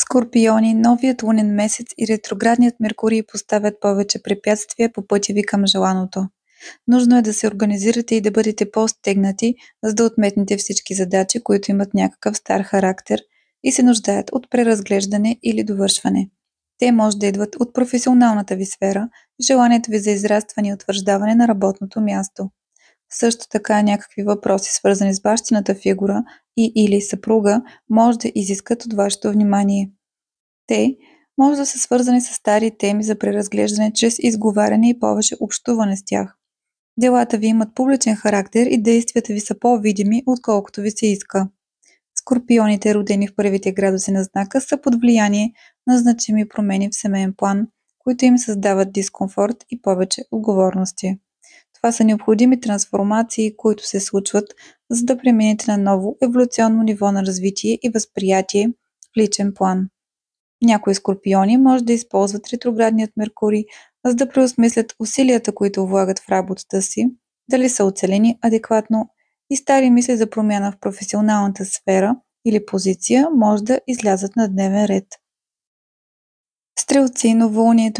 Скорпиони, новият лунен месец и ретроградният Меркурий поставят повече препятствия по пътя ви към желаното. Нужно е да се организирате и да бъдете по-стегнати, за да отметнете всички задачи, които имат някакъв стар характер и се нуждаят от преразглеждане или довършване. Те може да идват от професионалната ви сфера, желанието ви за израстване и утвърждаване на работното място. Също така някакви въпроси, свързани с бащината фигура и или съпруга, може да изискат от вашето внимание. Те може да са свързани с стари теми за преразглеждане чрез изговаряне и повече общуване с тях. Делата ви имат публичен характер и действията ви са по-видими, отколкото ви се иска. Скорпионите, родени в първите градуси на знака, са под влияние на значими промени в семейен план, които им създават дискомфорт и повече отговорности. Това са необходими трансформации, които се случват, за да преминете на ново еволюционно ниво на развитие и възприятие в личен план. Някои скорпиони може да използват ретроградният Меркурий, за да преосмислят усилията, които влагат в работата си, дали са оцелени адекватно и стари мисли за промяна в професионалната сфера или позиция може да излязат на дневен ред. Стрелци, новолунието